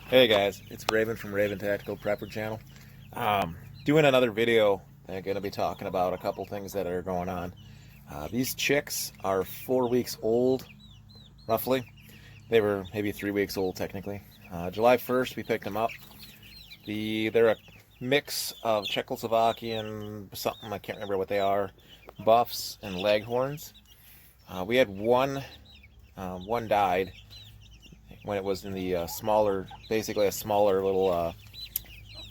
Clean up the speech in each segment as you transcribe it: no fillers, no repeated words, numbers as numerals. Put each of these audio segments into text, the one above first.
Hey guys, it's Raven from Raven Tactical Prepper Channel. Doing another video. I'm going to be talking about a couple things that are going on. These chicks are 4 weeks old, roughly. They were maybe 3 weeks old technically. July 1st we picked them up. They're a mix of Czechoslovakian something, I can't remember what they are, buffs and leghorns. We had one died when it was in the smaller, basically a smaller little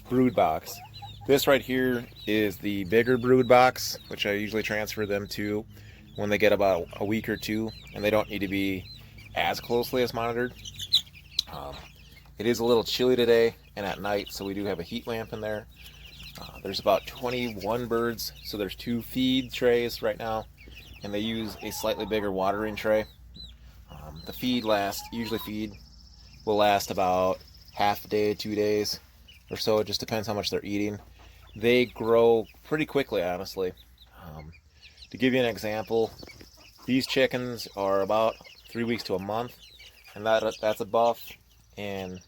brood box. This right here is the bigger brood box, which I usually transfer them to when they get about a week or two, and they don't need to be as closely as monitored. It is a little chilly today and at night, so we do have a heat lamp in there. There's about 21 birds, so there's 2 feed trays right now, and they use a slightly bigger watering tray. The feed will last about half a day, 2 days or so. It just depends how much they're eating. They grow pretty quickly, honestly. To give you an example, these chickens are about 3 weeks to a month, and that's a buff, and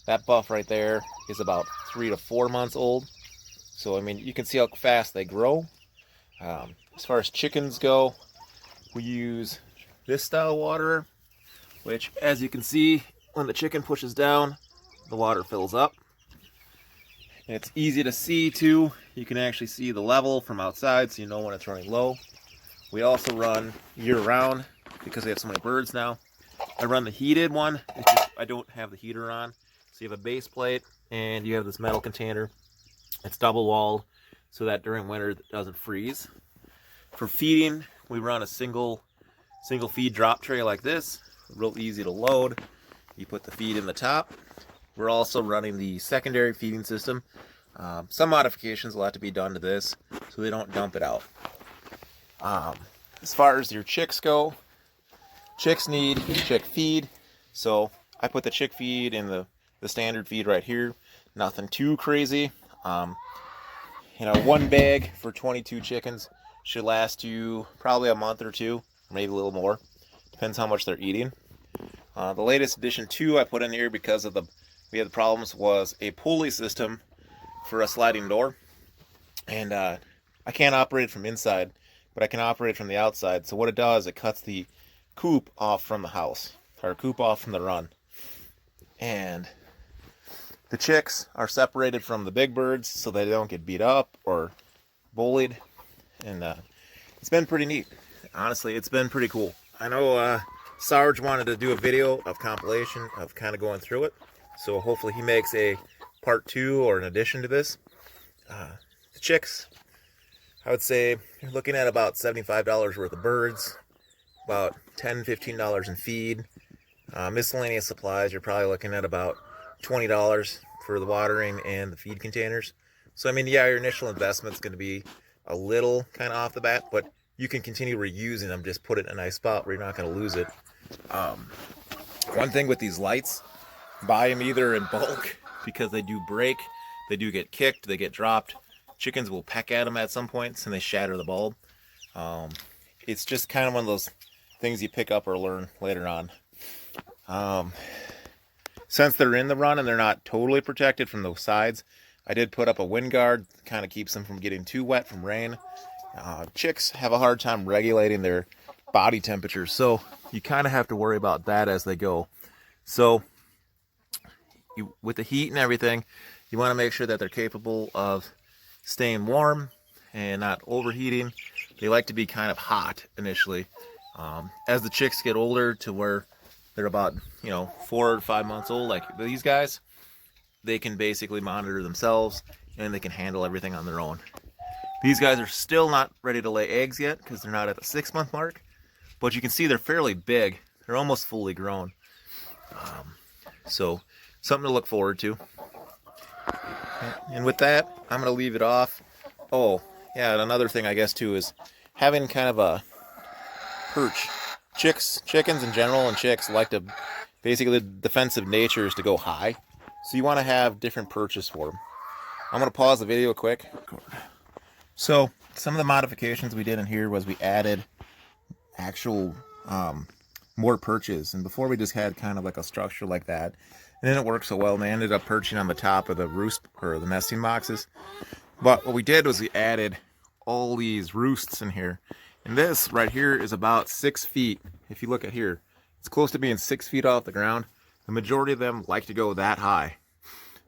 that buff right there is about 3 to 4 months old. So I mean, you can see how fast they grow. As far as chickens go, we use this style water, which, as you can see, when the chicken pushes down, the water fills up. And it's easy to see too. You can actually see the level from outside, so you know when it's running low. We also run year-round because we have so many birds now. I run the heated one. It's just, I don't have the heater on. So you have a base plate and you have this metal container. It's double-walled so that during winter it doesn't freeze. For feeding, we run a single feed drop tray like this. Real easy to load. You put the feed in the top. We're also running the secondary feeding system. Some modifications will have to be done to this so they don't dump it out. As far as your chicks go, chicks need chick feed. So I put the chick feed in the standard feed right here. Nothing too crazy. One bag for 22 chickens should last you probably a month or two, maybe a little more. Depends how much they're eating. The latest addition too I put in here because of we had the problems was a pulley system for a sliding door, and I can't operate it from inside, but I can operate it from the outside. So what it does, it cuts the coop off from the house, or coop off from the run, and the chicks are separated from the big birds so they don't get beat up or bullied, and it's been pretty neat. Honestly, it's been pretty cool. I know Sarge wanted to do a video of compilation of kind of going through it, so hopefully he makes a part 2 or an addition to this. The chicks, I would say you're looking at about $75 worth of birds, about $10-15 in feed. Miscellaneous supplies, you're probably looking at about $20 for the watering and the feed containers. So I mean, yeah, your initial investment's going to be a little kind of off the bat, but you can continue reusing them. Just put it in a nice spot where you're not going to lose it. One thing with these lights, buy them either in bulk because they do break, they do get kicked, they get dropped. Chickens will peck at them at some points and they shatter the bulb. It's just kind of one of those things you pick up or learn later on. Since they're in the run and they're not totally protected from those sides, I did put up a wind guard, kind of keeps them from getting too wet from rain. Chicks have a hard time regulating their body temperature, so you kind of have to worry about that as they go. So with the heat and everything, you want to make sure that they're capable of staying warm and not overheating. They like to be kind of hot initially. As the chicks get older to where they're about 4 or 5 months old, like these guys, they can basically monitor themselves and they can handle everything on their own. These guys are still not ready to lay eggs yet because they're not at the 6-month mark, but you can see they're fairly big. They're almost fully grown. So something to look forward to. And with that, I'm going to leave it off. Oh, yeah, and another thing I guess too is having kind of a perch. Chickens in general and chicks like to, basically the defensive nature is to go high. So you want to have different perches for them. I'm going to pause the video quick. So some of the modifications we did in here was we added actual more perches. And before we just had kind of like a structure like that. And then it worked so well, and they ended up perching on the top of the roost or the nesting boxes. But what we did was we added all these roosts in here. And this right here is about 6 feet. If you look at here, it's close to being 6 feet off the ground. The majority of them like to go that high.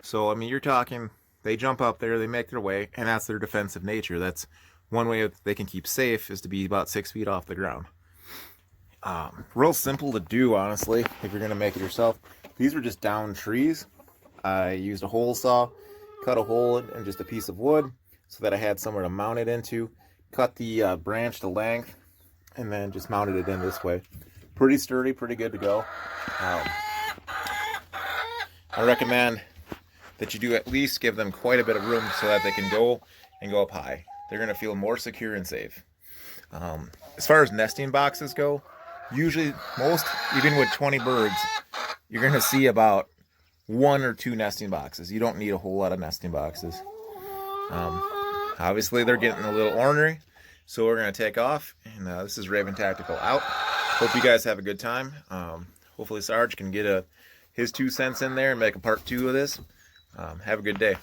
So, I mean, you're talking, they jump up there, they make their way, and that's their defensive nature. That's one way that they can keep safe, is to be about 6 feet off the ground. Real simple to do, honestly, if you're going to make it yourself. These were just down trees. I used a hole saw, cut a hole in just a piece of wood so that I had somewhere to mount it into. Cut the branch to length, and then just mounted it in this way. Pretty sturdy, pretty good to go. I recommend that you do at least give them quite a bit of room so that they can go and go up high. They're going to feel more secure and safe. As far as nesting boxes go, usually most, even with 20 birds, you're going to see about 1 or 2 nesting boxes. You don't need a whole lot of nesting boxes. Obviously, they're getting a little ornery, so we're going to take off. And this is Raven Tactical out. Hope you guys have a good time. Hopefully Sarge can get his 2 cents in there and make a part 2 of this. Have a good day.